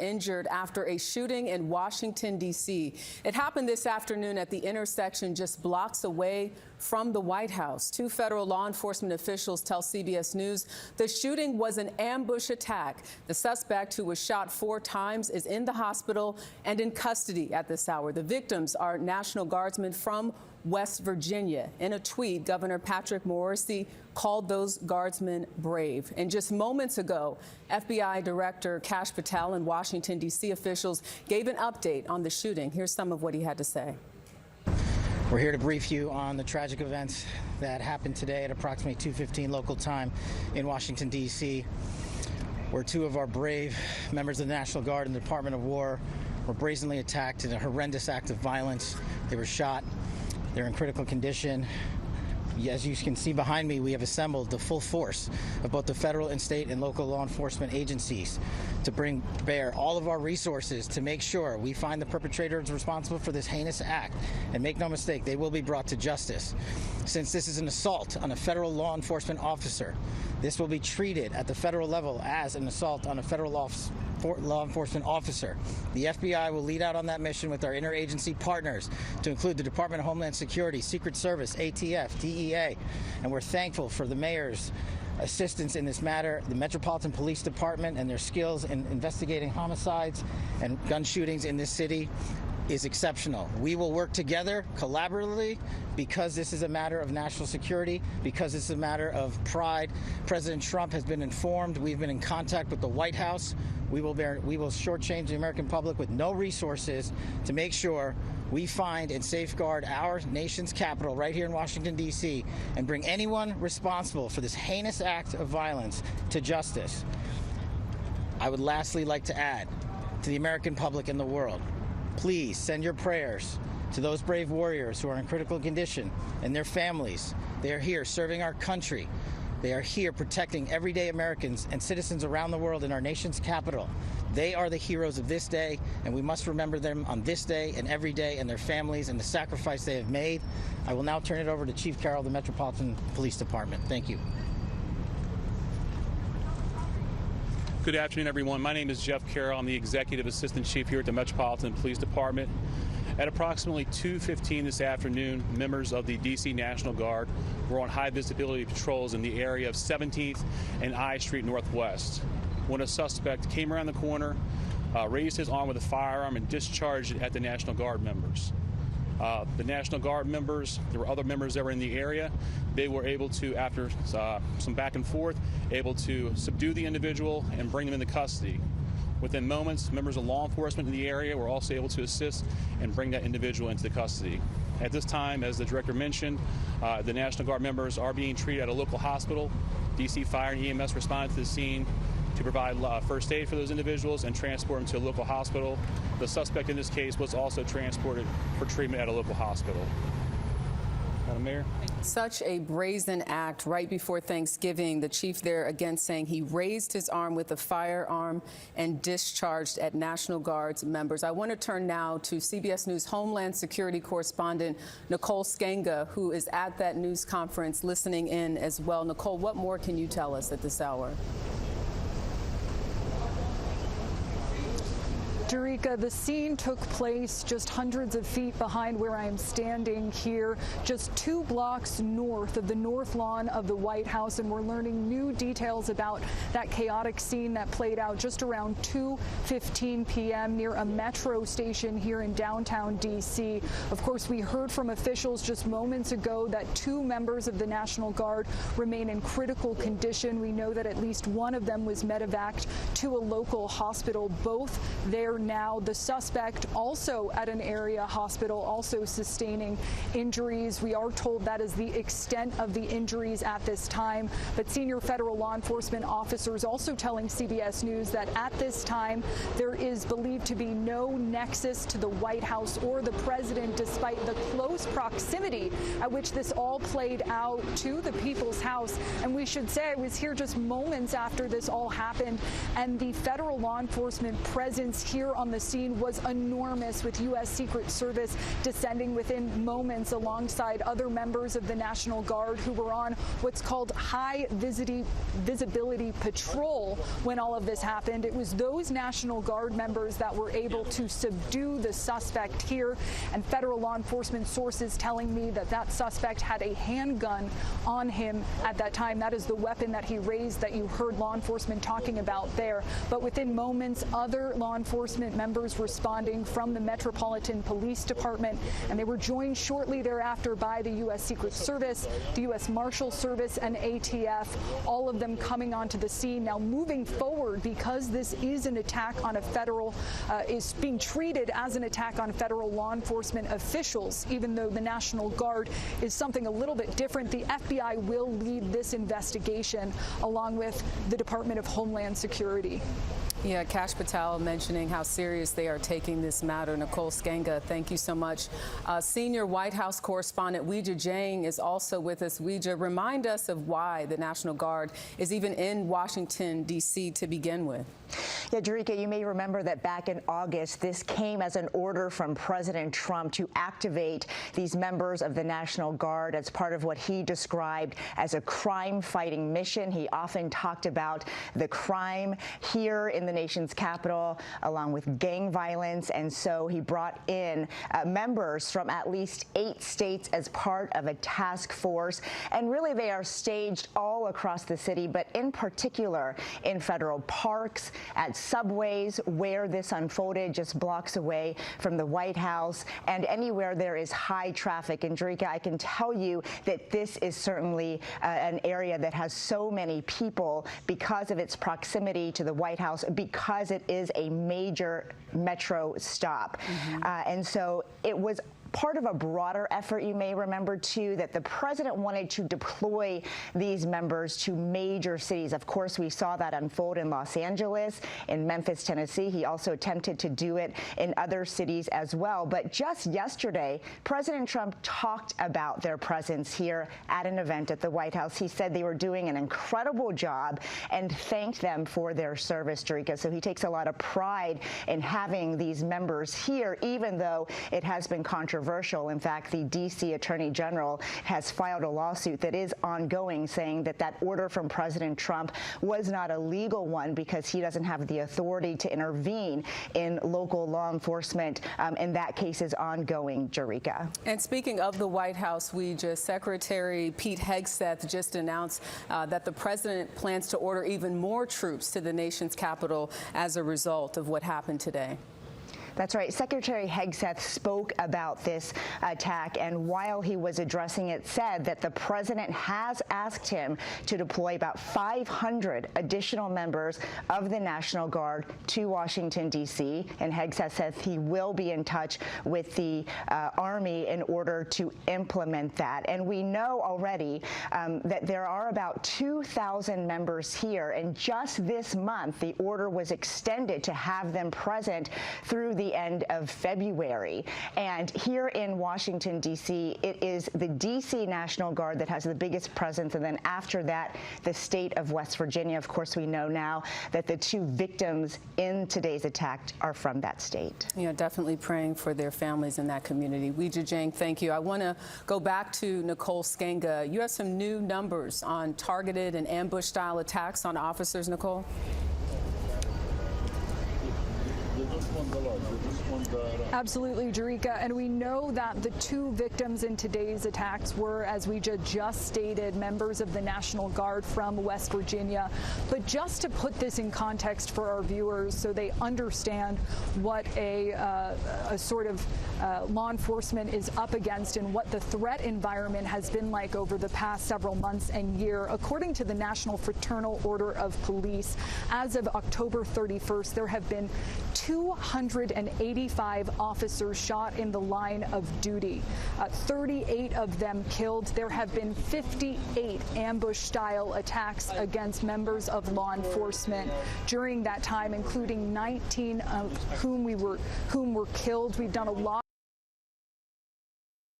injured after a shooting in Washington, D.C. It happened this afternoon at the intersection just blocks away from the White House. Two federal law enforcement officials tell CBS News the shooting was an ambush attack. The suspect, who was shot 4 times, is in the hospital and in custody at this hour. The victims are National Guardsmen from West Virginia. In a tweet, Governor Patrick Morrisey called those guardsmen brave. And just moments ago, FBI Director Kash Patel and Washington, D.C. officials gave an update on the shooting. Here's some of what he had to say. We're here to brief you on the tragic events that happened today at approximately 2:15 local time in Washington, D.C., where 2 of our brave members of the National Guard and the Department of War were brazenly attacked in a horrendous act of violence. They were shot. They're in critical condition. As you can see behind me, we have assembled the full force of both the federal and state and local law enforcement agencies to bring bear all of our resources to make sure we find the perpetrators responsible for this heinous act. And make no mistake, they will be brought to justice. Since this is an assault on a federal law enforcement officer, this will be treated at the federal level as an assault on a federal law enforcement officer. The FBI will lead out on that mission with our interagency partners, to include the Department of Homeland Security, Secret Service, ATF, DEA, and we're thankful for the mayor's assistance in this matter, the Metropolitan Police Department and their skills in investigating homicides and gun shootings in this city is exceptional. We will work together collaboratively because this is a matter of national security, because this is a matter of pride. President Trump has been informed. We've been in contact with the White House. We will shortchange the American public with no resources to make sure we find and safeguard our nation's capital right here in Washington, D.C., and bring anyone responsible for this heinous act of violence to justice. I would lastly like to add to the American public and the world, please send your prayers to those brave warriors who are in critical condition and their families. They are here serving our country. They are here protecting everyday Americans and citizens around the world in our nation's capital. They are the heroes of this day, and we must remember them on this day and every day, and their families and the sacrifice they have made. I will now turn it over to Chief Carroll of the Metropolitan Police Department. Thank you. Good afternoon, everyone. My name is Jeff Carroll. I'm the Executive Assistant Chief here at the Metropolitan Police Department. At approximately 2:15 this afternoon, members of the D.C. National Guard were on high visibility patrols in the area of 17th and I Street Northwest when a suspect came around the corner, raised his arm with a firearm, and discharged it at the National Guard members. The National Guard members, there were other members that were in the area. They were able to, after some back and forth, able to subdue the individual and bring him into custody. Within moments, members of law enforcement in the area were also able to assist and bring that individual into custody. At this time, as the director mentioned, the National Guard members are being treated at a local hospital. DC Fire and EMS responded to the scene to provide first aid for those individuals and transport them to a local hospital. The suspect in this case was also transported for treatment at a local hospital. Madam Mayor. Such a brazen act right before Thanksgiving. The chief there again saying he raised his arm with a firearm and discharged at National Guard's members. I want to turn now to CBS News Homeland Security correspondent Nicole Skenga, who is at that news conference listening in as well. Nicole, what more can you tell us at this hour? Jerika, the scene took place just hundreds of feet behind where I am standing here, just 2 blocks north of the north lawn of the White House, and we're learning new details about that chaotic scene that played out just around 2:15 p.m. near a metro station here in downtown D.C. Of course, we heard from officials just moments ago that 2 members of the National Guard remain in critical condition. We know that at least one of them was medevaced to a local hospital, both there now. The suspect also at an area hospital, also sustaining injuries. We are told that is the extent of the injuries at this time. But senior federal law enforcement officers also telling CBS News that at this time there is believed to be no nexus to the White House or the president, despite the close proximity at which this all played out to the People's House. And we should say I was here just moments after this all happened, and the federal law enforcement presence here here on the scene was enormous, with U.S. Secret Service descending within moments alongside other members of the National Guard who were on what's called high visibility patrol when all of this happened. It was those National Guard members that were able to subdue the suspect here, and federal law enforcement sources telling me that that suspect had a handgun on him at that time. That is the weapon that he raised that you heard law enforcement talking about there. But within moments, other law enforcement members responding from the Metropolitan Police Department, and they were joined shortly thereafter by the U.S. Secret Service, the U.S. Marshal Service, and ATF, all of them coming onto the scene. Now, moving forward, because this is an attack on a federal, is being treated as an attack on federal law enforcement officials, even though the National Guard is something a little bit different. The FBI will lead this investigation along with the Department of Homeland Security. Yeah, Kash Patel mentioning how serious they are taking this matter. Nicole Sganga, thank you so much. Senior White House correspondent Weijia Jiang is also with us. Weijia, remind us of why the National Guard is even in Washington, D.C. to begin with. Yeah, Jerika, you may remember that back in August, this came as an order from President Trump to activate these members of the National Guard as part of what he described as a crime-fighting mission. He often talked about the crime here in the nation's capital, along with gang violence, and so he brought in members from at least 8 states as part of a task force. And really, they are staged all across the city, but in particular in federal parks, at subways where this unfolded, just blocks away from the White House, and anywhere there is high traffic. And Jerika, I can tell you that this is certainly an area that has so many people because of its proximity to the White House, because it is a major metro stop. And so it was part of a broader effort, you may remember, too, that the president wanted to deploy these members to major cities. Of course, we saw that unfold in Los Angeles, in Memphis, Tennessee. He also attempted to do it in other cities as well. But just yesterday, President Trump talked about their presence here at an event at the White House. He said they were doing an incredible job and thanked them for their service, Jerika. So he takes a lot of pride in having these members here, even though it has been controversial. In fact, the D.C. Attorney General has filed a lawsuit that is ongoing, saying that that order from President Trump was not a legal one because he doesn't have the authority to intervene in local law enforcement, and that case is ongoing, Jerika. And speaking of the White House, Secretary Pete Hegseth just announced that the president plans to order even more troops to the nation's capital as a result of what happened today. That's right. Secretary Hegseth spoke about this attack, and while he was addressing it, said that the president has asked him to deploy about 500 additional members of the National Guard to Washington, D.C., and Hegseth says he will be in touch with the Army in order to implement that. And we know already that there are about 2,000 members here, and just this month, the order was extended to have them present through the end of February. And here in Washington, D.C., it is the D.C. National Guard that has the biggest presence, and then after that, the state of West Virginia. Of course, we know now that the 2 victims in today's attack are from that state. Yeah, definitely praying for their families in that community. Weijia Jiang, thank you. I want to go back to Nicole Sganga. You have some new numbers on targeted and ambush-style attacks on officers, Nicole? Absolutely, Jerika. And we know that the 2 victims in today's attacks were, as we just stated, members of the National Guard from West Virginia. But just to put this in context for our viewers so they understand what a sort of law enforcement is up against and what the threat environment has been like over the past several months and year, according to the National Fraternal Order of Police, as of October 31st, there have been 285 officers shot in the line of duty, 38 of them killed. There have been 58 ambush-style attacks against members of law enforcement during that time, including 19 of whom were killed. We've done a lot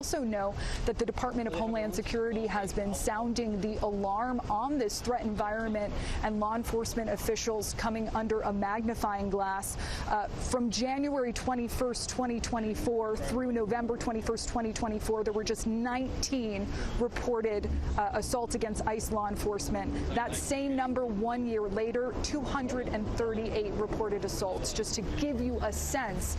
Also know that the Department of Homeland Security has been sounding the alarm on this threat environment, and law enforcement officials coming under a magnifying glass. From January 21st, 2024 through November 21st, 2024, there were just 19 reported assaults against ICE law enforcement. That same number 1 year later, 238 reported assaults, just to give you a sense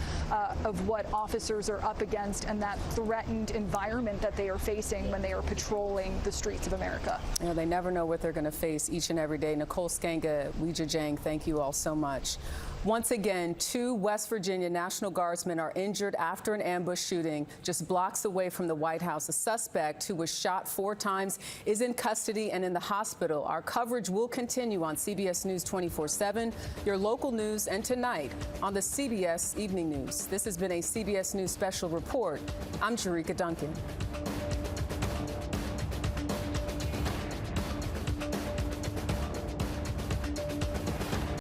of what officers are up against and that threatened environment that they are facing when they are patrolling the streets of America. You know, they never know what they're going to face each and every day. Nicole Skanga, Weijia Jiang, thank you all so much. Once again, 2 West Virginia National Guardsmen are injured after an ambush shooting just blocks away from the White House. A suspect who was shot 4 times is in custody and in the hospital. Our coverage will continue on CBS News 24/7, your local news, and tonight on the CBS Evening News. This has been a CBS News Special Report. I'm Jerika Duncan.